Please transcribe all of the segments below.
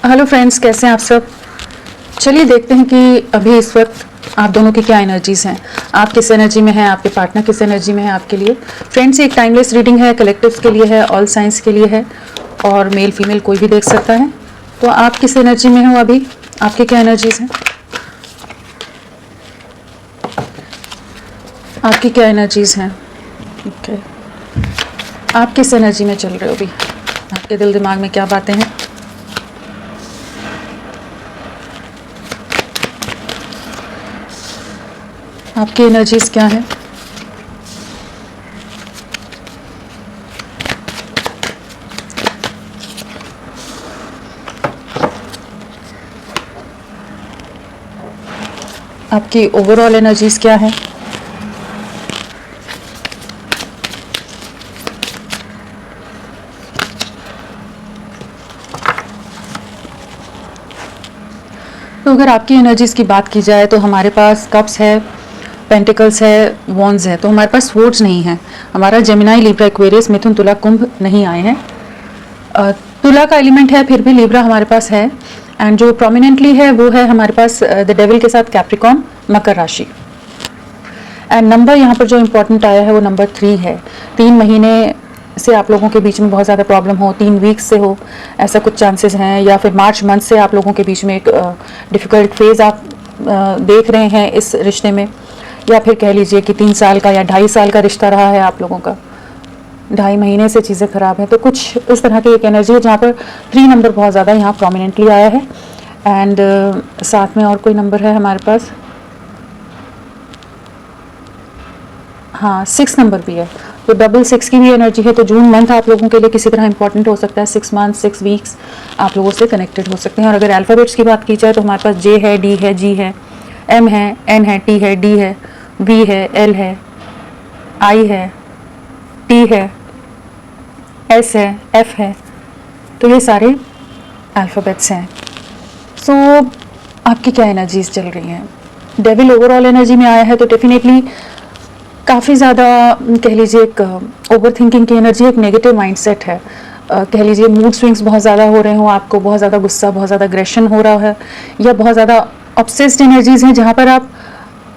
Hello friends, कैसे हैं आप सब। चलिए देखते हैं कि अभी इस वक्त आप दोनों की क्या एनर्जीज हैं। आप किस एनर्जी में हैं, आपके पार्टनर किस एनर्जी में है आपके लिए। फ्रेंड्स, एक टाइमलेस रीडिंग है, कलेक्टिव्स के लिए है, ऑल साइंस के लिए है और मेल फीमेल कोई भी देख सकता है। तो आप किस एनर्जी में हो, अभी आपके क्या एनर्जीज हैं, आपकी क्या एनर्जीज हैं। ओके, आप किस एनर्जी में चल रहे हो अभी, आपके दिल दिमाग में क्या बातें हैं। आपकी एनर्जीज क्या है। आपकी ओवरऑल एनर्जीज क्या है। तो अगर आपकी एनर्जीज की बात की जाए तो हमारे पास कप्स है, पेंटिकल्स है, वॉन्ड्स है। तो हमारे पास स्वॉर्ड्स नहीं है। हमारा जेमिनाई, लिब्रा, एक्वेरियस, मिथुन, तुला, कुंभ नहीं आए हैं। तुला का एलिमेंट है, फिर भी लिब्रा हमारे पास है। एंड जो प्रोमिनेंटली है वो है हमारे पास द डेविल के साथ कैप्रिकॉन, मकर राशि। एंड नंबर यहाँ पर जो इम्पोर्टेंट आया है वो नंबर 3 है। 3 महीने से आप लोगों के बीच में बहुत ज़्यादा प्रॉब्लम हो, 3 वीक्स से हो, ऐसा कुछ चांसेस हैं। या फिर मार्च मंथ से आप लोगों के बीच में एक डिफ़िकल्ट फेज़ आप देख रहे हैं इस रिश्ते में। या फिर कह लीजिए कि 3 साल का या 2.5 साल का रिश्ता रहा है आप लोगों का, 2.5 महीने से चीज़ें ख़राब हैं। तो कुछ इस तरह की एक एनर्जी है जहाँ पर 3 नंबर बहुत ज़्यादा यहाँ प्रोमिनेंटली आया है। एंड साथ में और कोई नंबर है हमारे पास, हाँ 6 नंबर भी है। तो डबल 6 की भी एनर्जी है। तो जून मंथ आप लोगों के लिए किसी तरह इंपॉर्टेंट हो सकता है। 6 मंथ 6 वीक्स आप लोगों से कनेक्टेड हो सकते हैं। और अगर अल्फ़ाबेट्स की बात की जाए तो हमारे पास जे है, डी है, जी है, एम है, एन है, टी है, डी है, वी है, एल है, आई है, टी है, एस है, एफ है। तो ये सारे अल्फ़ाबेट्स हैं। सो आपकी क्या एनर्जीज चल रही हैं। डेविल ओवरऑल एनर्जी में आया है तो डेफिनेटली काफ़ी ज़्यादा कह लीजिए एक ओवर थिंकिंग की एनर्जी, एक नेगेटिव माइंडसेट है। कह लीजिए मूड स्विंग्स बहुत ज़्यादा हो रहे हो, आपको बहुत ज़्यादा गुस्सा, बहुत ज़्यादा अग्रेशन हो रहा है, या बहुत ज़्यादा ऑब्सेस्ड एनर्जीज हैं जहाँ पर आप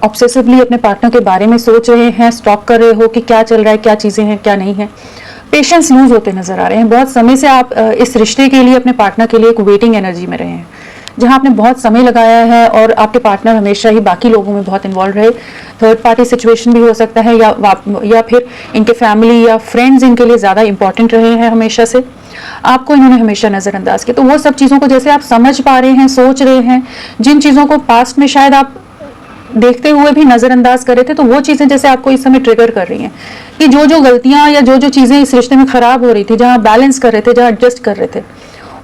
ऑब्सेसिवली अपने पार्टनर के बारे में सोच रहे हैं, स्टॉक कर रहे हो कि क्या चल रहा है, क्या चीज़ें हैं, क्या नहीं है। पेशेंस लूज होते नजर आ रहे हैं। बहुत समय से आप इस रिश्ते के लिए, अपने पार्टनर के लिए एक वेटिंग एनर्जी में रहे हैं, जहां आपने बहुत समय लगाया है और आपके पार्टनर हमेशा ही बाकी लोगों में बहुत इन्वॉल्व रहे। थर्ड पार्टी सिचुएशन भी हो सकता है, या फिर इनके फैमिली या फ्रेंड्स इनके लिए ज़्यादा इंपॉर्टेंट रहे हैं हमेशा से। आपको इन्होंने हमेशा नज़रअंदाज किया। तो वो सब चीज़ों को जैसे आप समझ पा रहे हैं, सोच रहे हैं, जिन चीज़ों को पास्ट में शायद आप देखते हुए भी नज़रअंदाज कर रहे थे, तो वो चीज़ें जैसे आपको इस समय ट्रिगर कर रही हैं कि जो जो गलतियां या जो जो चीज़ें इस रिश्ते में ख़राब हो रही थी, जहाँ बैलेंस कर रहे थे, जहाँ एडजस्ट कर रहे थे,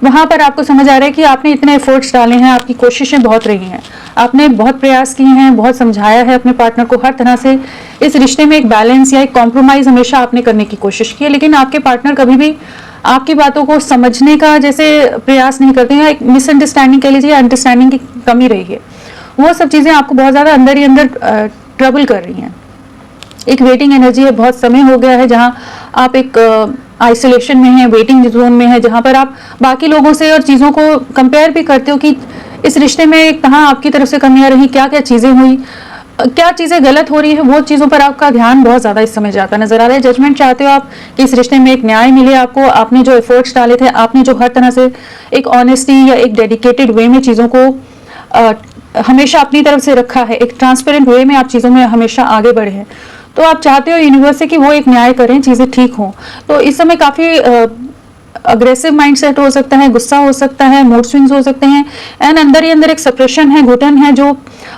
वहाँ पर आपको समझ आ रहा है कि आपने इतने एफर्ट्स डाले हैं, आपकी कोशिशें बहुत रही हैं, आपने बहुत प्रयास किए हैं, बहुत समझाया है अपने पार्टनर को, हर तरह से इस रिश्ते में एक बैलेंस या एक कॉम्प्रोमाइज़ हमेशा आपने करने की कोशिश की है। लेकिन आपके पार्टनर कभी भी आपकी बातों को समझने का जैसे प्रयास नहीं करते हैं, एक मिसअंडरस्टैंडिंग कह लीजिए, अंडरस्टैंडिंग की कमी रही है। वो सब चीज़ें आपको बहुत ज़्यादा अंदर ही अंदर ट्रबल कर रही हैं। एक वेटिंग एनर्जी है, बहुत समय हो गया है जहाँ आप एक आइसोलेशन में हैं, वेटिंग जोन में है, जहाँ पर आप बाकी लोगों से और चीज़ों को कंपेयर भी करते हो कि इस रिश्ते में कहाँ आपकी तरफ से कमियां रही, क्या क्या चीज़ें हुई, क्या चीज़ें गलत हो रही है। वो चीज़ों पर आपका ध्यान बहुत ज़्यादा इस समय जाता नजर आ रहा है। जजमेंट चाहते हो आप कि इस रिश्ते में एक न्याय मिले आपको। आपने जो एफर्ट्स डाले थे, आपने जो हर तरह से एक ऑनेस्टी या एक डेडिकेटेड वे में चीज़ों को हमेशा अपनी तरफ से रखा है, एक ट्रांसपेरेंट वे में आप चीज़ों में हमेशा आगे बढ़े हैं। तो आप चाहते हो यूनिवर्स से कि वो एक न्याय करें, चीज़ें ठीक हों। तो इस समय काफ़ी अग्रेसिव माइंडसेट हो सकता है, गुस्सा हो सकता है, मूड स्विंग्स हो सकते हैं, एंड अंदर ही अंदर एक सप्रेशन है, घुटन है, जो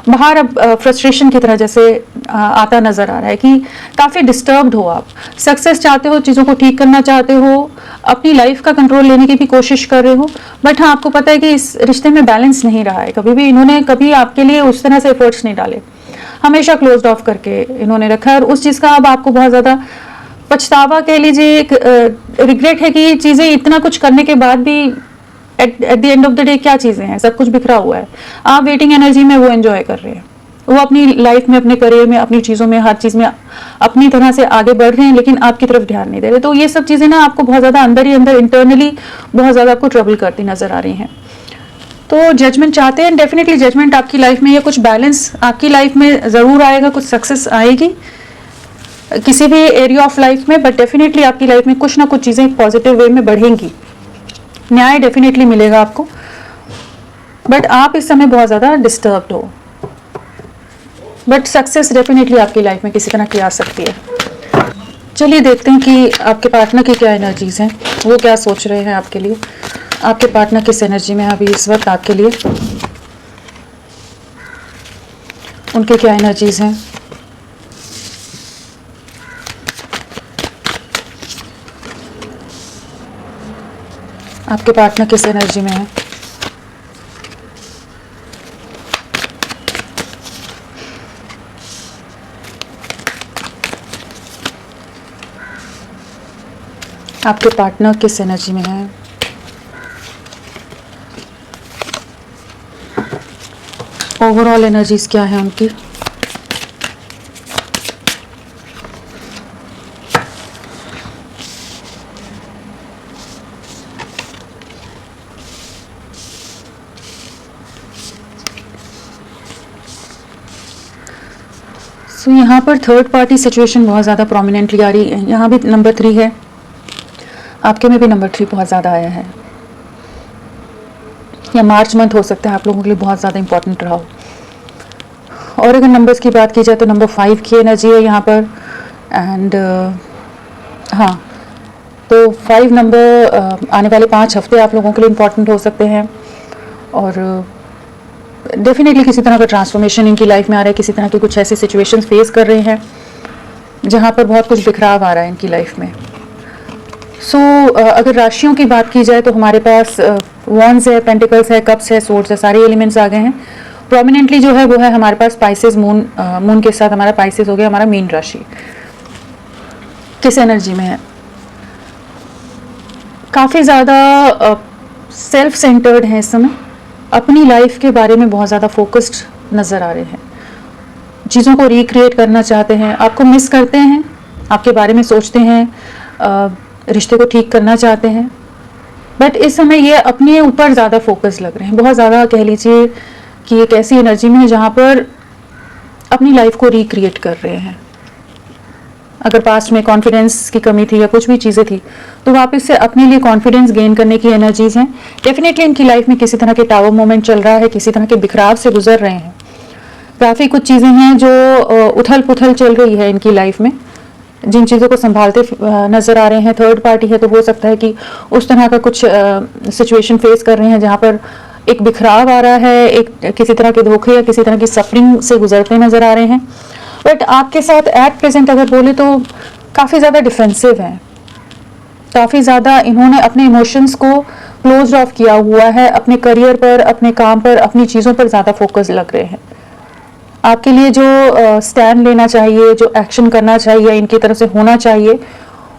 बाहर अब फ्रस्ट्रेशन की तरह जैसे आता नजर आ रहा है कि काफ़ी डिस्टर्ब्ड हो आप। सक्सेस चाहते हो, चीज़ों को ठीक करना चाहते हो, अपनी लाइफ का कंट्रोल लेने की भी कोशिश कर रहे हो, बट हाँ आपको पता है कि इस रिश्ते में बैलेंस नहीं रहा है। कभी भी इन्होंने कभी आपके लिए उस तरह से एफर्ट्स नहीं डाले, हमेशा क्लोज्ड ऑफ करके इन्होंने रखा है। और उस चीज़ का अब आपको बहुत ज़्यादा पछतावा कह लीजिए, एक रिग्रेट है कि ये चीज़ें इतना कुछ करने के बाद भी at the end of the day क्या चीज़ें हैं, सब कुछ बिखरा हुआ है। आप वेटिंग एनर्जी में वो एंजॉय कर रहे हैं, वो अपनी लाइफ में, अपने करियर में, अपनी चीज़ों में, हर चीज़ में अपनी तरह से आगे बढ़ रहे हैं, लेकिन आपकी तरफ ध्यान नहीं दे रहे। तो ये सब चीज़ें ना आपको बहुत ज़्यादा अंदर ही अंदर इंटरनली बहुत ज़्यादा आपको ट्रबल करती नजर आ रही हैं। तो जजमेंट चाहते हैं, डेफिनेटली जजमेंट आपकी लाइफ में, या कुछ बैलेंस आपकी लाइफ में ज़रूर आएगा, कुछ सक्सेस आएगी किसी भी एरिया ऑफ लाइफ में, बट डेफिनेटली आपकी लाइफ में कुछ ना कुछ चीज़ें पॉजिटिव वे में बढ़ेंगी, न्याय डेफिनेटली मिलेगा आपको, बट आप इस समय बहुत ज़्यादा डिस्टर्ब्ड हो, बट सक्सेस डेफिनेटली आपकी लाइफ में किसी तरह की आ सकती है। चलिए देखते हैं कि आपके पार्टनर की क्या एनर्जीज़ हैं, वो क्या सोच रहे हैं आपके लिए, आपके पार्टनर किस एनर्जी में है अभी इस वक्त आपके लिए, उनके क्या एनर्जीज़ हैं। आपके पार्टनर किस एनर्जी में है, आपके पार्टनर किस एनर्जी में है, ओवरऑल एनर्जीज क्या है उनकी, सो यहाँ पर थर्ड पार्टी सिचुएशन बहुत ज़्यादा प्रोमिनेंटली आ रही है, यहाँ भी नंबर 3 है, आपके में भी नंबर 3 बहुत ज़्यादा आया है, या मार्च मंथ हो सकता है आप लोगों के लिए बहुत ज़्यादा इंपॉर्टेंट रहा हो। और अगर नंबर्स की बात की जाए तो नंबर 5 की एनर्जी है यहाँ पर, एंड हाँ, तो 5 नंबर आने वाले 5 हफ्ते आप लोगों के लिए इंपॉर्टेंट हो सकते हैं, और डेफिनेटली किसी तरह का ट्रांसफॉर्मेशन इनकी लाइफ में आ रहा है, किसी तरह की कुछ ऐसी सिचुएशंस फेस कर रहे हैं जहाँ पर बहुत कुछ बिखराव आ रहा है इनकी लाइफ में। सो अगर राशियों की बात की जाए तो हमारे पास वॉन्ड्स है, पेंटिकल्स है, कप्स है, सोर्ड्स है, सारे एलिमेंट्स आ गए हैं। प्रोमिनेंटली जो है वो है हमारे पास स्पाइसेस, मून के साथ हमारा स्पाइसेस हो गया हमारा मीन राशि। किस एनर्जी में है, काफ़ी ज़्यादा सेल्फ सेंटर्ड है इस समय, अपनी लाइफ के बारे में बहुत ज़्यादा फोकस्ड नज़र आ रहे हैं, चीज़ों को रिक्रिएट करना चाहते हैं, आपको मिस करते हैं, आपके बारे में सोचते हैं, रिश्ते को ठीक करना चाहते हैं, बट इस समय ये अपने ऊपर ज़्यादा फोकस लग रहे हैं, बहुत ज़्यादा कह लीजिए कि एक ऐसी एनर्जी में है जहाँ पर अपनी लाइफ को रिक्रिएट कर रहे हैं। अगर पास्ट में कॉन्फिडेंस की कमी थी या कुछ भी चीज़ें थी तो वापस से अपने लिए कॉन्फिडेंस गेन करने की एनर्जीज हैं। डेफिनेटली इनकी लाइफ में किसी तरह के टावर मोमेंट चल रहा है, किसी तरह के बिखराव से गुजर रहे हैं, काफ़ी कुछ चीज़ें हैं जो उथल पुथल चल रही है इनकी लाइफ में, जिन चीज़ों को संभालते नज़र आ रहे हैं। थर्ड पार्टी है तो हो सकता है कि उस तरह का कुछ सिचुएशन फेस कर रहे हैं जहाँ पर एक बिखराव आ रहा है, एक किसी तरह के धोखे या किसी तरह की सफरिंग से गुजरते नज़र आ रहे हैं। बट आपके साथ एट प्रेजेंट अगर बोले तो काफ़ी ज़्यादा डिफेंसिव हैं, काफ़ी ज़्यादा इन्होंने अपने इमोशंस को क्लोज ऑफ किया हुआ है, अपने करियर पर, अपने काम पर, अपनी चीज़ों पर ज़्यादा फोकस लग रहे हैं। आपके लिए जो स्टैंड लेना चाहिए, जो एक्शन करना चाहिए, इनकी तरफ से होना चाहिए,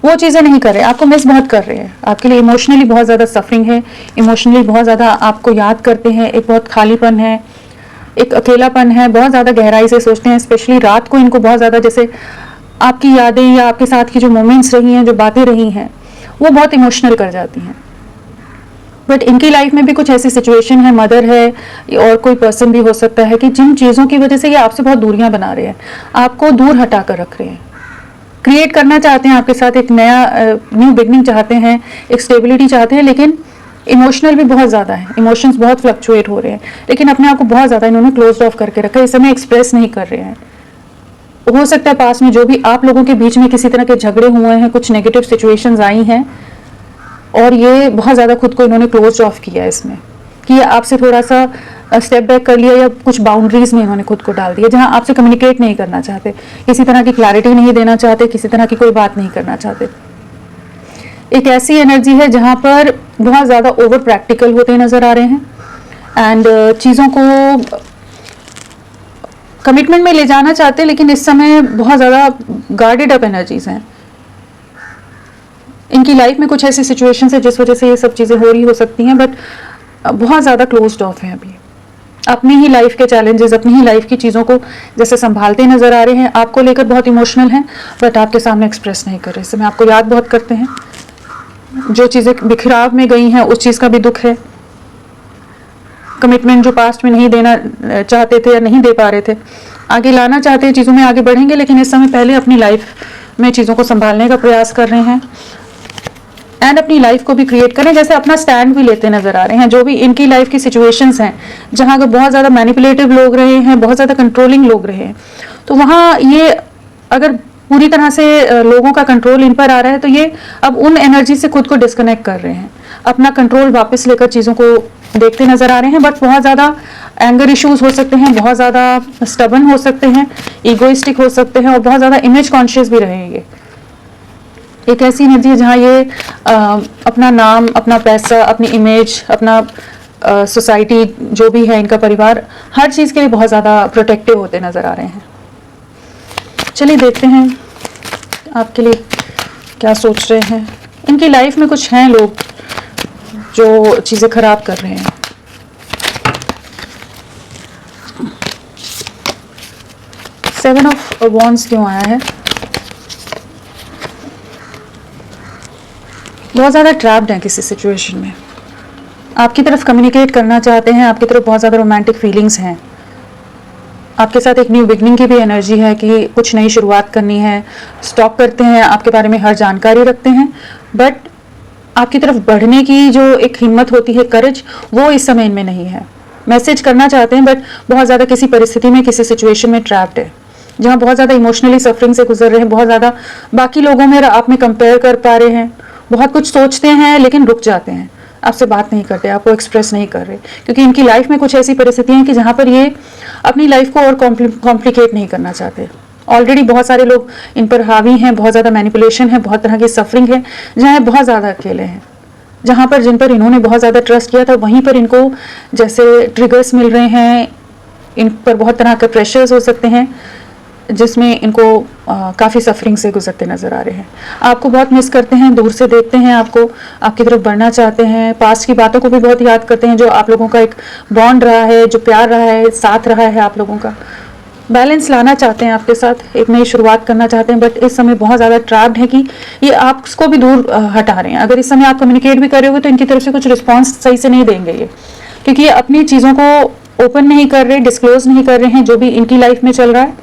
वो चीज़ें नहीं कर रहे, आपको मिस बहुत कर रहे हैं, आपके लिए इमोशनली बहुत ज़्यादा सफरिंग है, इमोशनली बहुत ज़्यादा आपको याद करते हैं, एक बहुत खालीपन है, एक अकेलापन है, बहुत ज़्यादा गहराई से सोचते हैं, स्पेशली रात को इनको बहुत ज़्यादा, जैसे आपकी यादें या आपके साथ की जो मोमेंट्स रही हैं, जो बातें रही हैं, वो बहुत इमोशनल कर जाती हैं। बट इनकी लाइफ में भी कुछ ऐसी सिचुएशन है, मदर है और कोई पर्सन भी हो सकता है कि जिन चीज़ों की वजह से ये आपसे बहुत दूरियां बना रहे हैं, आपको दूर हटा कर रख रहे हैं, क्रिएट करना चाहते हैं आपके साथ, एक नया न्यू बिगनिंग चाहते हैं, एक स्टेबिलिटी चाहते हैं, लेकिन इमोशनल भी बहुत ज़्यादा है, इमोशंस बहुत फ्लक्चुएट हो रहे हैं, लेकिन अपने आप को बहुत ज़्यादा इन्होंने क्लोज ऑफ करके रखा है, इस समय एक्सप्रेस नहीं कर रहे हैं। हो सकता है पास में जो भी आप लोगों के बीच में किसी तरह के झगड़े हुए हैं, कुछ नेगेटिव सिचुएशंस आई हैं और ये बहुत ज़्यादा खुद को इन्होंने क्लोज ऑफ किया है इसमें, कि आपसे थोड़ा सा स्टेप बैक कर लिया या कुछ बाउंड्रीज में इन्होंने खुद को डाल दिया, जहां आपसे कम्युनिकेट नहीं करना चाहते, किसी तरह की क्लैरिटी नहीं देना चाहते, किसी तरह की कोई बात नहीं करना चाहते। एक ऐसी एनर्जी है जहां पर बहुत ज़्यादा ओवर प्रैक्टिकल होते नज़र आ रहे हैं एंड चीज़ों को कमिटमेंट में ले जाना चाहते हैं, लेकिन इस समय बहुत ज़्यादा गार्डेड अप एनर्जीज हैं। इनकी लाइफ में कुछ ऐसी सिचुएशंस है जिस वजह से ये सब चीज़ें हो रही हो सकती हैं, बट बहुत ज़्यादा क्लोज्ड ऑफ हैं अभी, अपनी ही लाइफ के चैलेंजेस, अपनी ही लाइफ की चीज़ों को जैसे संभालते नज़र आ रहे हैं, आपको लेकर बहुत इमोशनल हैं बट आपके सामने एक्सप्रेस नहीं कर रहे। इस समय आपको याद बहुत करते हैं, जो चीज़ें बिखराव में गई हैं उस चीज़ का भी दुख है, कमिटमेंट जो पास्ट में नहीं देना चाहते थे या नहीं दे पा रहे थे, आगे लाना चाहते हैं, चीज़ों में आगे बढ़ेंगे, लेकिन इस समय पहले अपनी लाइफ में चीज़ों को संभालने का प्रयास कर रहे हैं एंड अपनी लाइफ को भी क्रिएट करें, जैसे अपना स्टैंड भी लेते नजर आ रहे हैं। जो भी इनकी लाइफ की सिचुएशंस हैं जहाँ अगर बहुत ज़्यादा मैनिपुलेटिव लोग रहे हैं, बहुत ज़्यादा कंट्रोलिंग लोग रहे हैं, तो वहाँ ये अगर पूरी तरह से लोगों का कंट्रोल इन पर आ रहा है तो ये अब उन एनर्जी से खुद को डिस्कनेक्ट कर रहे हैं, अपना कंट्रोल वापस लेकर चीज़ों को देखते नजर आ रहे हैं। बट बहुत ज़्यादा एंगर इश्यूज हो सकते हैं, बहुत ज़्यादा स्टबन हो सकते हैं, ईगोइस्टिक हो सकते हैं और बहुत ज़्यादा इमेज कॉन्शियस भी रहेंगे। एक ऐसी एनर्जी है जहाँ ये अपना नाम, अपना पैसा, अपनी इमेज, अपना सोसाइटी जो भी है, इनका परिवार, हर चीज़ के लिए बहुत ज़्यादा प्रोटेक्टिव होते नज़र आ रहे हैं। चलिए देखते हैं आपके लिए क्या सोच रहे हैं। इनकी लाइफ में कुछ हैं लोग जो चीज़ें खराब कर रहे हैं। सेवन ऑफ वॉन्ड्स क्यों आया है? बहुत ज़्यादा ट्रैप्ड हैं किसी सिचुएशन में, आपकी तरफ कम्युनिकेट करना चाहते हैं, आपकी तरफ बहुत ज़्यादा रोमांटिक फीलिंग्स हैं, आपके साथ एक न्यू बिगनिंग की भी एनर्जी है कि कुछ नई शुरुआत करनी है, स्टॉक करते हैं, आपके बारे में हर जानकारी रखते हैं, बट आपकी तरफ बढ़ने की जो एक हिम्मत होती है, करेज, वो इस समय इनमें नहीं है। मैसेज करना चाहते हैं बट बहुत ज़्यादा किसी परिस्थिति में, किसी सिचुएशन में ट्रैप्ड है, जहाँ बहुत ज़्यादा इमोशनली सफरिंग से गुजर रहे हैं, बहुत ज़्यादा बाकी लोगों में आप में कंपेयर कर पा रहे हैं, बहुत कुछ सोचते हैं लेकिन रुक जाते हैं, आपसे बात नहीं करते, आपको एक्सप्रेस नहीं कर रहे, क्योंकि इनकी लाइफ में कुछ ऐसी परिस्थितियां हैं कि जहाँ पर ये अपनी लाइफ को और कॉम्प्लिकेट नहीं करना चाहते। ऑलरेडी बहुत सारे लोग इन पर हावी हैं, बहुत ज़्यादा मैनिपुलेशन है, बहुत तरह की सफरिंग है, जहाँ बहुत ज़्यादा अकेले हैं, जहाँ पर जिन पर इन्होंने बहुत ज़्यादा ट्रस्ट किया था वहीं पर इनको जैसे ट्रिगर्स मिल रहे हैं, इन पर बहुत तरह के प्रेशर्स हो सकते हैं जिसमें इनको काफ़ी सफरिंग से गुजरते नज़र आ रहे हैं। आपको बहुत मिस करते हैं, दूर से देखते हैं आपको, आपकी तरफ बढ़ना चाहते हैं, पास्ट की बातों को भी बहुत याद करते हैं, जो आप लोगों का एक बॉन्ड रहा है, जो प्यार रहा है, साथ रहा है, आप लोगों का बैलेंस लाना चाहते हैं आपके साथ, एक नई शुरुआत करना चाहते हैं, बट इस समय बहुत ज़्यादा ट्रैप्ड है कि ये आपको भी दूर हटा रहे हैं। अगर इस समय आप कम्युनिकेट भी कर रहे हो तो इनकी तरफ से कुछ रिस्पॉन्स सही से नहीं देंगे ये, क्योंकि ये अपनी चीज़ों को ओपन नहीं कर रहे, डिस्क्लोज नहीं कर रहे हैं जो भी इनकी लाइफ में चल रहा है,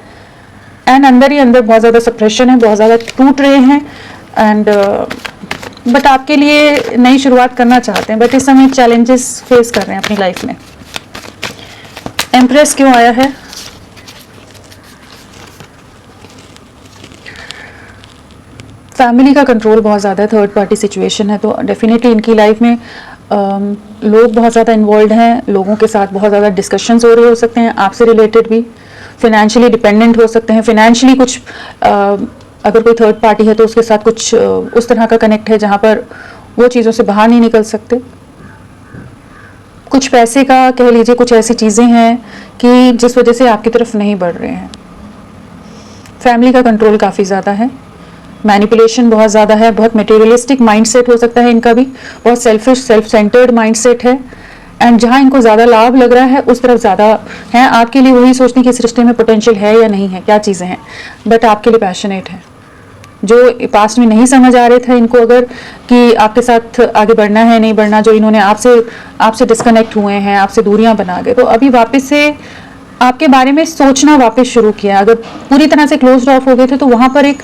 एंड अंदर ही अंदर बहुत ज़्यादा सप्रेशन है, बहुत ज़्यादा टूट रहे हैं एंड बट आपके लिए नई शुरुआत करना चाहते हैं, बट इस समय चैलेंजेस फेस कर रहे हैं अपनी लाइफ में। एम्प्रेस क्यों आया है? फैमिली का कंट्रोल बहुत ज़्यादा है, थर्ड पार्टी सिचुएशन है, तो डेफिनेटली इनकी लाइफ में लोग बहुत ज़्यादा इन्वॉल्व हैं, लोगों के साथ बहुत ज़्यादा डिस्कशंस हो रहे हो सकते हैं, आपसे रिलेटेड भी, फिनेंशियली डिपेंडेंट हो सकते हैं, फिनेंशियली कुछ अगर कोई थर्ड पार्टी है तो उसके साथ कुछ उस तरह का कनेक्ट है जहाँ पर वो चीज़ों से बाहर नहीं निकल सकते। कुछ पैसे का कह लीजिए, कुछ ऐसी चीज़ें हैं कि जिस वजह से आपकी तरफ नहीं बढ़ रहे हैं। फैमिली का कंट्रोल काफ़ी ज़्यादा है, मैनिपुलेशन बहुत ज़्यादा है, बहुत मटेरियलिस्टिक माइंडसेट हो सकता है इनका भी, बहुत सेल्फिश, सेल्फ सेंटर्ड माइंडसेट है, एंड जहाँ इनको ज़्यादा लाभ लग रहा है उस तरफ ज़्यादा है। आपके लिए वही सोचने की इस रिश्ते में पोटेंशियल है या नहीं है, क्या चीज़ें हैं, बट आपके लिए पैशनेट है। जो पास्ट में नहीं समझ आ रहे थे इनको अगर कि आपके साथ आगे बढ़ना है नहीं बढ़ना, जो इन्होंने आपसे डिस्कनेक्ट हुए हैं, आपसे दूरियां बना गए, तो अभी वापस से आपके बारे में सोचना वापस शुरू किया। अगर पूरी तरह से क्लोज ऑफ हो गए थे तो वहाँ पर एक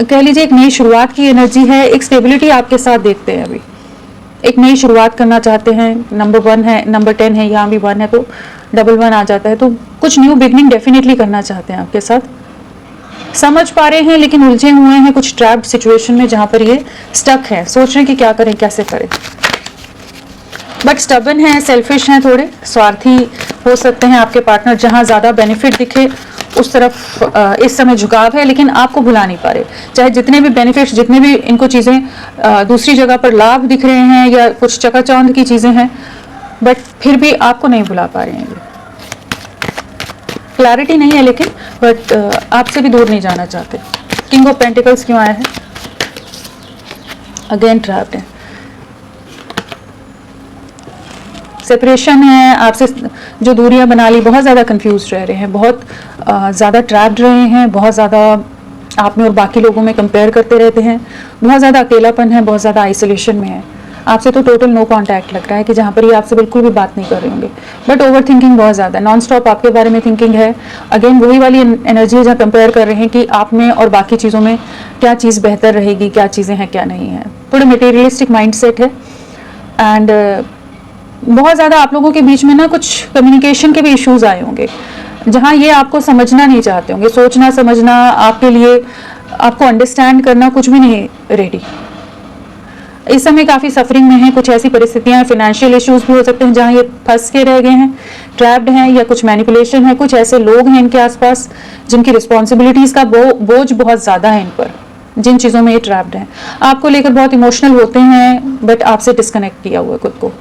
कह लीजिए एक नई शुरुआत की एनर्जी है, एक स्टेबिलिटी आपके साथ देखते हैं। अभी एक नई शुरुआत करना चाहते हैं, नंबर 1 है, नंबर 10 है, यहाँ भी 1 है तो डबल 1 आ जाता है, तो कुछ न्यू बिगनिंग डेफिनेटली करना चाहते हैं आपके साथ। समझ पा रहे हैं लेकिन उलझे हुए हैं कुछ ट्रैप्ड सिचुएशन में जहाँ पर ये स्टक है, सोच रहे हैं कि क्या करें, कैसे करें, बट स्टबन है, सेल्फिश हैं, थोड़े स्वार्थी हो सकते हैं आपके पार्टनर। जहाँ ज़्यादा बेनिफिट दिखे उस तरफ इस समय झुकाव है, लेकिन आपको भुला नहीं पा रहे। चाहे जितने भी बेनिफिट्स, जितने भी इनको चीज़ें दूसरी जगह पर लाभ दिख रहे हैं या कुछ चकाचौंध की चीज़ें हैं, बट फिर भी आपको नहीं भुला पा रहे हैं। ये क्लैरिटी नहीं है लेकिन, बट आपसे भी दूर नहीं जाना चाहते। किंग ऑफ पेंटिकल्स क्यों आया है? अगेन ट्रैप्ड है, सेपरेशन है, आपसे जो दूरियां बना ली, बहुत ज़्यादा कंफ्यूज रह रहे हैं, बहुत ज़्यादा ट्रैप्ड रहे हैं, बहुत ज़्यादा आप में और बाकी लोगों में कंपेयर करते रहते हैं, बहुत ज़्यादा अकेलापन है, बहुत ज़्यादा आइसोलेशन में है। आपसे तो टोटल नो कांटेक्ट लग रहा है कि जहाँ पर ये आपसे बिल्कुल भी बात नहीं कर रहे होंगे, बट ओवर थिंकिंग बहुत ज़्यादा है, नॉन स्टॉप आपके बारे में थिंकिंग है। अगेन वही वाली एनर्जी है जहाँ कंपेयर कर रहे हैं कि आप में और बाकी चीज़ों में क्या चीज़ बेहतर रहेगी, क्या चीज़ें हैं क्या नहीं है। थोड़ा मटेरियलिस्टिक माइंड सेट है एंड बहुत ज़्यादा आप लोगों के बीच में ना कुछ कम्युनिकेशन के भी इश्यूज आए होंगे, जहाँ ये आपको समझना नहीं चाहते होंगे, सोचना समझना आपके लिए, आपको अंडरस्टैंड करना कुछ भी नहीं रेडी। इस समय काफ़ी सफरिंग में है, कुछ ऐसी परिस्थितियां हैं, फाइनेंशियल इश्यूज भी हो सकते हैं जहाँ ये फंस के रह गए हैं, ट्रैप्ड हैं, या कुछ मैनिपुलेशन है, कुछ ऐसे लोग हैं इनके आसपास जिनकी रिस्पॉन्सिबिलिटीज़ का बोझ बहुत ज़्यादा है इन पर, जिन चीज़ों में ये ट्रैप्ड हैं। आपको लेकर बहुत इमोशनल होते हैं बट आपसे डिस्कनेक्ट किया हुआ है खुद को,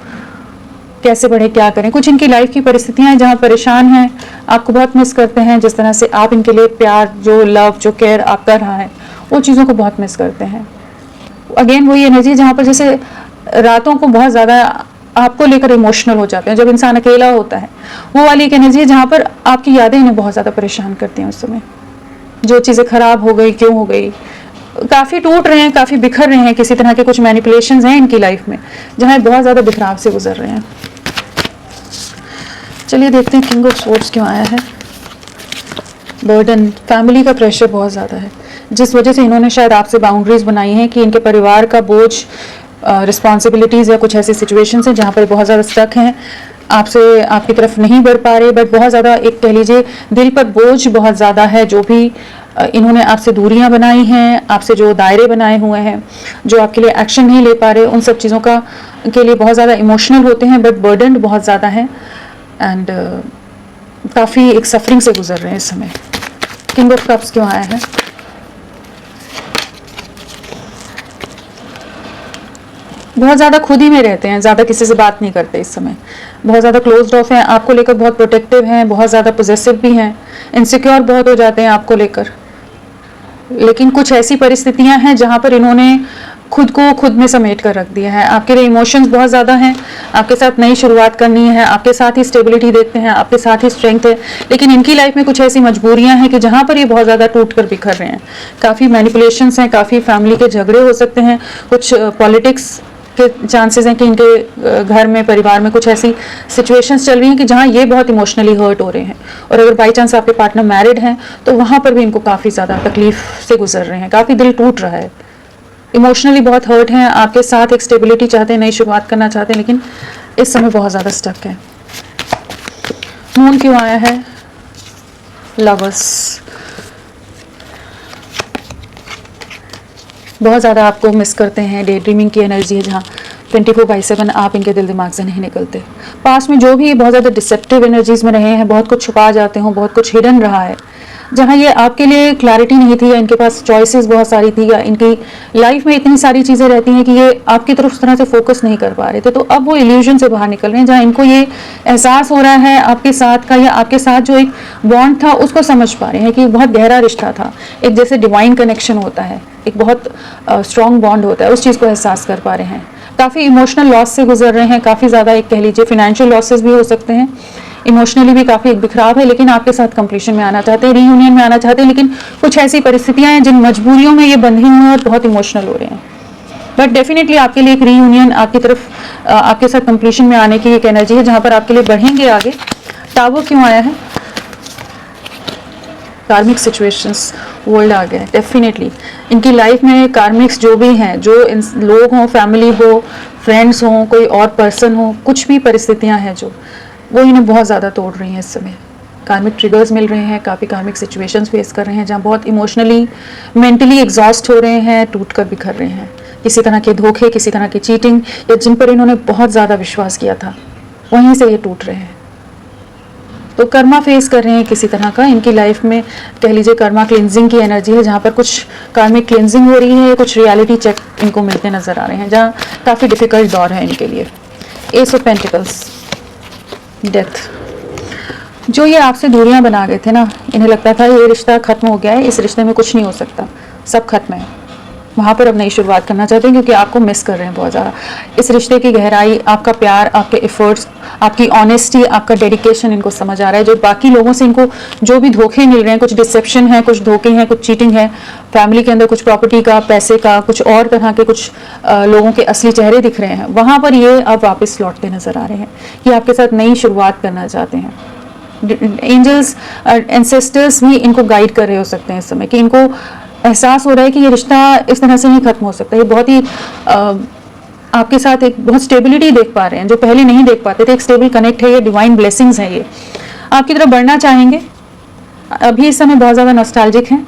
कैसे बढ़े क्या करें। कुछ इनकी लाइफ की परिस्थितियां हैं जहाँ परेशान हैं, आपको बहुत मिस करते हैं, जिस तरह से आप इनके लिए प्यार, जो लव, जो केयर आप कर रहा है, वो चीज़ों को बहुत मिस करते हैं। अगेन वही एनर्जी जहाँ पर जैसे रातों को बहुत ज़्यादा आपको लेकर इमोशनल हो जाते हैं, जब इंसान अकेला होता है, वो वाली एक एनर्जी है जहाँ पर आपकी यादें इन्हें बहुत ज़्यादा परेशान करती हैं। उस समय जो चीज़ें खराब हो गई, क्यों हो गई, काफ़ी टूट रहे हैं, काफ़ी बिखर रहे हैं, किसी तरह के कुछ मैनिपुलेशंस हैं इनकी लाइफ में जहाँ बहुत ज़्यादा बिखराव से गुजर रहे हैं। चलिए देखते हैं किंग ऑफ स्वॉर्ड्स क्यों आया है। बर्डन, फैमिली का प्रेशर बहुत ज़्यादा है, जिस वजह से इन्होंने शायद आपसे बाउंड्रीज बनाई हैं कि इनके परिवार का बोझ, रिस्पॉन्सिबिलिटीज़ या कुछ ऐसी सिचुएशंस हैं जहाँ पर बहुत ज़्यादा स्टक हैं, आपसे आपकी तरफ नहीं बढ़ पा रहे, बट बहुत ज़्यादा एक कह लीजिए दिल पर बोझ बहुत ज़्यादा है। जो भी इन्होंने आपसे दूरियां बनाई हैं, आपसे जो दायरे बनाए हुए हैं, जो आपके लिए एक्शन नहीं ले पा रहे, उन सब चीज़ों का के लिए बहुत ज़्यादा इमोशनल होते हैं, बट बर्डन बहुत ज़्यादा है एंड काफ़ी एक सफरिंग से गुजर रहे हैं इस समय। किंग ऑफ कप्स क्यों आया है? बहुत ज़्यादा खुद ही में रहते हैं, ज़्यादा किसी से बात नहीं करते इस समय, बहुत ज़्यादा क्लोज्ड ऑफ हैं, आपको लेकर बहुत प्रोटेक्टिव हैं, बहुत ज़्यादा पोजेसिव भी हैं, इनसिक्योर बहुत हो जाते हैं आपको लेकर। लेकिन कुछ ऐसी परिस्थितियां हैं जहाँ पर इन्होंने खुद को खुद में समेट कर रख दिया है। आपके लिए इमोशंस बहुत ज़्यादा हैं, आपके साथ नई शुरुआत करनी है, आपके साथ ही स्टेबिलिटी देखते हैं, आपके साथ ही स्ट्रेंथ है, लेकिन इनकी लाइफ में कुछ ऐसी मजबूरियां हैं कि जहाँ पर ये बहुत ज़्यादा टूट कर बिखर रहे हैं। काफ़ी मैनिपुलेशंस हैं, काफ़ी फैमिली के झगड़े हो सकते हैं, कुछ पॉलिटिक्स के चांसेस हैं कि इनके घर में, परिवार में कुछ ऐसी सिचुएशंस चल रही हैं कि जहाँ ये बहुत इमोशनली हर्ट हो रहे हैं। और अगर बाई चांस आपके पार्टनर मैरिड हैं तो वहाँ पर भी इनको काफ़ी ज़्यादा तकलीफ से गुजर रहे हैं, काफ़ी दिल टूट रहा है, इमोशनली बहुत हर्ट हैं, आपके साथ एक स्टेबिलिटी चाहते हैं, नई शुरुआत करना चाहते हैं, लेकिन इस समय बहुत ज़्यादा स्टक है। मून क्यों आया है? लवर्स, बहुत ज़्यादा आपको मिस करते हैं, डे ड्रीमिंग की एनर्जी है जहाँ 24/7 आप इनके दिल दिमाग से नहीं निकलते। पास में जो भी बहुत ज़्यादा डिसेप्टिव एनर्जीज में रहे हैं, बहुत कुछ छुपा जाते हो, बहुत कुछ हिडन रहा है, जहाँ ये आपके लिए क्लैरिटी नहीं थी, या इनके पास चॉइसेस बहुत सारी थी, या इनकी लाइफ में इतनी सारी चीज़ें रहती हैं कि ये आपकी तरफ उस तरह से फोकस नहीं कर पा रहे थे। तो अब वो इल्यूजन से बाहर निकल रहे हैं, जहाँ इनको ये एहसास हो रहा है आपके साथ का, या आपके साथ जो एक बॉन्ड था उसको समझ पा रहे हैं कि बहुत गहरा रिश्ता था, एक जैसे डिवाइन कनेक्शन होता है, एक बहुत स्ट्रॉन्ग बॉन्ड होता है, उस चीज़ को एहसास कर पा रहे हैं। काफ़ी इमोशनल लॉस से गुजर रहे हैं, काफ़ी ज़्यादा एक कह लीजिए फिनेंशियल लॉसेस भी हो सकते हैं, इमोशनली भी काफ़ी एक बिखराव है, लेकिन आपके साथ कंप्लीशन में आना चाहते हैं, रीयूनियन में आना चाहते हैं, लेकिन कुछ ऐसी परिस्थितियां हैं जिन मजबूरियों में ये बंधे हुए हैं और बहुत इमोशनल हो रहे हैं। बट डेफिनेटली आपके लिए एक रीयूनियन, आपकी तरफ आपके साथ कंप्लीशन में आने की एक एनर्जी है जहाँ पर आपके लिए बढ़ेंगे आगे। टावर क्यों आया है? कार्मिक सिचुएशंस, वर्ल्ड आ गया है। डेफिनेटली इनकी लाइफ में कार्मिक्स जो भी हैं, जो लोग हों, फैमिली हो, फ्रेंड्स हों, कोई और पर्सन हो, कुछ भी परिस्थितियां हैं जो वो इन्हें बहुत ज़्यादा तोड़ रही हैं इस समय। कार्मिक ट्रिगर्स मिल रहे हैं, काफ़ी कार्मिक सिचुएशंस फेस कर रहे हैं जहाँ बहुत इमोशनली, मेंटली एग्जॉस्ट हो रहे हैं, टूट कर बिखर रहे हैं। किसी तरह के धोखे, किसी तरह की चीटिंग, या जिन पर इन्होंने बहुत ज़्यादा विश्वास किया था, वहीं से ये टूट रहे हैं। तो कर्मा फेस कर रहे हैं किसी तरह का, इनकी लाइफ में कह लीजिए कर्मा क्लिनजिंग की एनर्जी है, जहाँ पर कुछ कार्मिक क्लिनजिंग हो रही है, कुछ रियलिटी चेक इनको मिलते नजर आ रहे हैं, जहाँ काफ़ी डिफिकल्ट दौर है इनके लिए। एस ऑफ पेंटिकल्स, डेथ, जो ये आपसे दूरियां बना गए थे ना, इन्हें लगता था ये रिश्ता खत्म हो गया है, इस रिश्ते में कुछ नहीं हो सकता, सब खत्म है, वहाँ पर अब नई शुरुआत करना चाहते हैं क्योंकि आपको मिस कर रहे हैं बहुत ज़्यादा। इस रिश्ते की गहराई, आपका प्यार, आपके एफर्ट्स, आपकी ऑनेस्टी, आपका डेडिकेशन इनको समझ आ रहा है। जो बाकी लोगों से इनको जो भी धोखे मिल रहे हैं, कुछ डिसेप्शन है, कुछ धोखे हैं, कुछ चीटिंग है, फैमिली के अंदर कुछ प्रॉपर्टी का, पैसे का, कुछ और तरह के कुछ लोगों के असली चेहरे दिख रहे हैं, वहाँ पर ये अब वापस लौटते नजर आ रहे हैं कि आपके साथ नई शुरुआत करना चाहते हैं। एंजल्स, एंसेस्टर्स भी इनको गाइड कर रहे हो सकते हैं इस समय कि इनको एहसास हो रहा है कि ये रिश्ता इस तरह से नहीं खत्म हो सकता। ये बहुत ही आपके साथ एक बहुत स्टेबिलिटी देख पा रहे हैं जो पहले नहीं देख पाते थे। एक स्टेबल कनेक्ट है, ये डिवाइन ब्लेसिंग्स है, ये आपकी तरफ बढ़ना चाहेंगे। अभी इस समय बहुत ज़्यादा नॉस्टैल्जिक हैं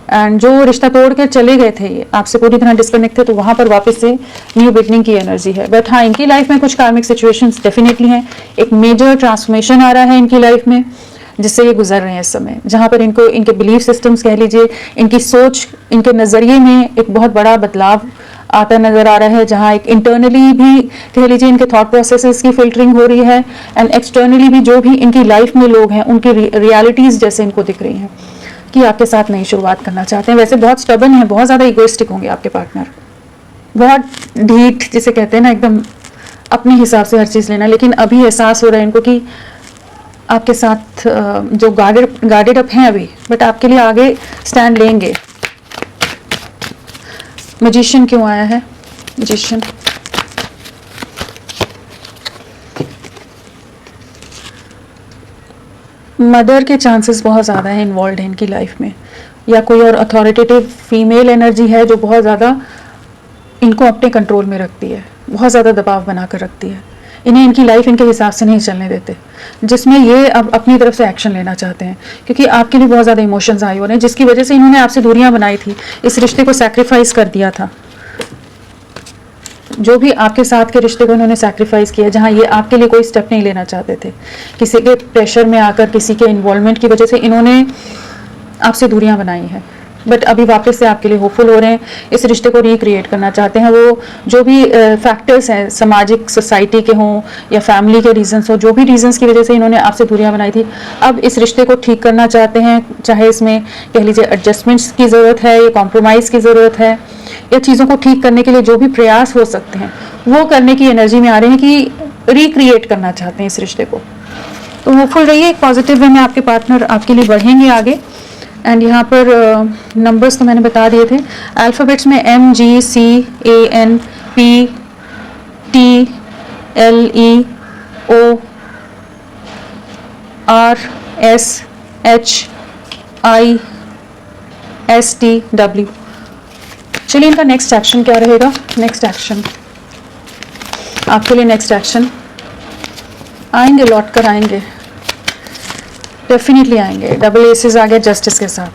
एंड जो रिश्ता तोड़कर चले गए थे, ये आपसे पूरी तरह डिस्कनेक्ट थे, तो वहाँ पर वापस से न्यू बिगनिंग की एनर्जी है। बट हाँ, इनकी लाइफ में कुछ कार्मिक सिचुएशंस डेफिनेटली हैं। एक मेजर ट्रांसफॉर्मेशन आ रहा है इनकी लाइफ में जिससे ये गुजर रहे हैं इस समय, जहाँ पर इनको इनके बिलीफ सिस्टम्स कह लीजिए, इनकी सोच, इनके नज़रिए में एक बहुत बड़ा बदलाव आता नज़र आ रहा है। जहाँ एक इंटरनली भी कह लीजिए इनके थॉट प्रोसेसेस की फिल्टरिंग हो रही है एंड एक्सटर्नली भी जो भी इनकी लाइफ में लोग हैं उनकी रियलिटीज़ जैसे इनको दिख रही हैं कि आपके साथ नई शुरुआत करना चाहते हैं। वैसे बहुत स्टबन है, बहुत ज़्यादा इगोइस्टिक होंगे आपके पार्टनर, बहुत ढीठ जिसे कहते हैं ना, एकदम अपने हिसाब से हर चीज़ लेना। लेकिन अभी एहसास हो रहा है इनको कि आपके साथ जो गार्डेड अप हैं अभी, बट आपके लिए आगे स्टैंड लेंगे। मैजिशियन क्यों आया है? मैजिशियन, मदर के चांसेस बहुत ज़्यादा हैं इन्वॉल्व है इनकी लाइफ में, या कोई और अथॉरिटेटिव फीमेल एनर्जी है जो बहुत ज़्यादा इनको अपने कंट्रोल में रखती है, बहुत ज़्यादा दबाव बनाकर रखती है। इन्हें इनकी लाइफ इनके हिसाब से नहीं चलने देते, जिसमें ये अब अपनी तरफ से एक्शन लेना चाहते हैं क्योंकि आपके लिए बहुत ज़्यादा इमोशंस आए हो रहे हैं जिसकी वजह से इन्होंने आपसे दूरियां बनाई थी, इस रिश्ते को सैक्रिफाइस कर दिया था। जो भी आपके साथ के रिश्ते को इन्होंने सैक्रिफाइस किया, जहाँ ये आपके लिए कोई स्टेप नहीं लेना चाहते थे, किसी के प्रेशर में आकर, किसी के इन्वॉल्वमेंट की वजह से इन्होंने आपसे दूरियां बनाई हैं। बट अभी वापस से आपके लिए होपफुल हो रहे हैं, इस रिश्ते को रिक्रिएट करना चाहते हैं। वो जो भी फैक्टर्स हैं, सामाजिक सोसाइटी के हों या फैमिली के रीजंस हो, जो भी रीजंस की वजह से इन्होंने आपसे दूरियां बनाई थी, अब इस रिश्ते को ठीक करना चाहते हैं। चाहे इसमें कह लीजिए एडजस्टमेंट्स की ज़रूरत है या कॉम्प्रोमाइज़ की ज़रूरत है, या चीज़ों को ठीक करने के लिए जो भी प्रयास हो सकते हैं वो करने की एनर्जी में आ रहे हैं कि रिक्रिएट करना चाहते हैं इस रिश्ते को। तो होपफुल रहिए, एक पॉजिटिव वे में आपके पार्टनर आपके लिए बढ़ेंगे आगे। एंड यहाँ पर नंबर्स तो मैंने बता दिए थे, अल्फ़ाबेट्स में MGCANPTLEORSHISTW। चलिए इनका नेक्स्ट एक्शन क्या रहेगा? नेक्स्ट एक्शन आपके लिए, नेक्स्ट एक्शन आएंगे, लौट कर आएंगे, डेफिनेटली आएंगे। डबल एसेस आ गए जस्टिस के साथ,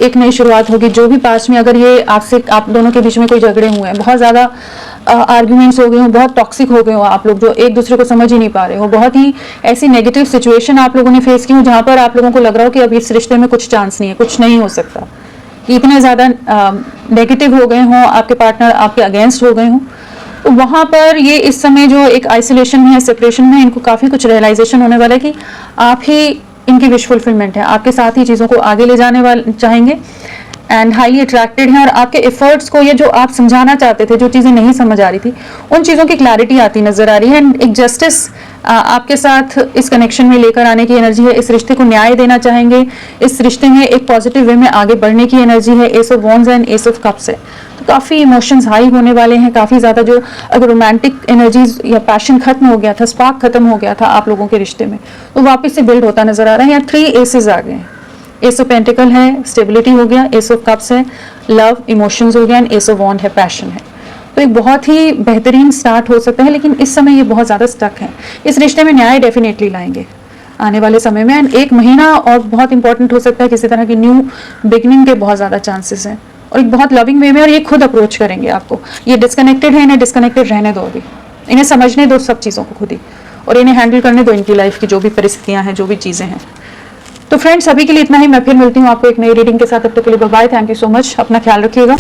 एक नई शुरुआत होगी। जो भी पास्ट में अगर ये आपसे, आप दोनों के बीच में कोई झगड़े हुए हैं, बहुत ज़्यादा आर्ग्यूमेंट्स हो गए हों, बहुत टॉक्सिक हो गए हो, आप लोग जो एक दूसरे को समझ ही नहीं पा रहे हो, बहुत ही ऐसी नेगेटिव सिचुएशन आप लोगों ने फेस की हो जहाँ पर आप लोगों को लग रहा हो कि अब इस रिश्ते में कुछ चांस नहीं है, कुछ नहीं हो सकता, कि इतने ज़्यादा नेगेटिव हो गए हों, आपके पार्टनर आपके अगेंस्ट हो गए हों, तो वहाँ पर ये इस समय जो एक आइसोलेशन में है, सेपरेशन में, इनको काफ़ी कुछ रियलाइजेशन होने वाला है कि आप ही इनकी विश फुलफिलमेंट है, आपके साथ ही चीज़ों को आगे ले जाने वाले चाहेंगे एंड हाईली अट्रैक्टेड हैं। और आपके एफर्ट्स को, ये जो आप समझाना चाहते थे, जो चीज़ें नहीं समझ आ रही थी, उन चीज़ों की क्लैरिटी आती नज़र आ रही है। एंड एक जस्टिस आपके साथ इस कनेक्शन में लेकर आने की एनर्जी है, इस रिश्ते को न्याय देना चाहेंगे, इस रिश्ते में एक पॉजिटिव वे में आगे बढ़ने की एनर्जी है। S of wands and S of cups है, तो काफ़ी इमोशंस हाई होने वाले हैं, काफ़ी ज़्यादा जो अगर रोमांटिक एनर्जीज या पैशन खत्म हो गया था, स्पार्क खत्म हो गया था आप लोगों के रिश्ते में, तो वापस से बिल्ड होता नजर आ रहा है। यहाँ 3 एसेस आ गए हैं, एस ऑफ पेंटिकल है, स्टेबिलिटी हो गया, एस ऑफ कप्स है, लव इमोशंस हो गया, एंड एस ऑफ वॉन्ड है, पैशन है। तो एक बहुत ही बेहतरीन स्टार्ट हो सकता है, लेकिन इस समय ये बहुत ज़्यादा स्टक है। इस रिश्ते में न्याय डेफिनेटली लाएंगे आने वाले समय में, एंड 1 महीना और बहुत इंपॉर्टेंट हो सकता है, किसी तरह की न्यू बिगनिंग के बहुत ज़्यादा चांसेस हैं, और एक बहुत लविंग वे में, और ये खुद अप्रोच करेंगे आपको। ये डिस्कनेक्टेड है, इन्हें डिस्कनेक्टेड रहने दो, अभी इन्हें समझने दो सब चीज़ों को खुद ही, और इन्हें हैंडल करने दो इनकी लाइफ की जो भी परिस्थितियाँ हैं, जो भी चीज़ें हैं। तो फ्रेंड्स, अभी के लिए इतना ही। मैं फिर मिलती हूँ आपको एक नई रीडिंग के साथ, तब तक के लिए bye bye. Thank you so much, अपना ख्याल रखिएगा।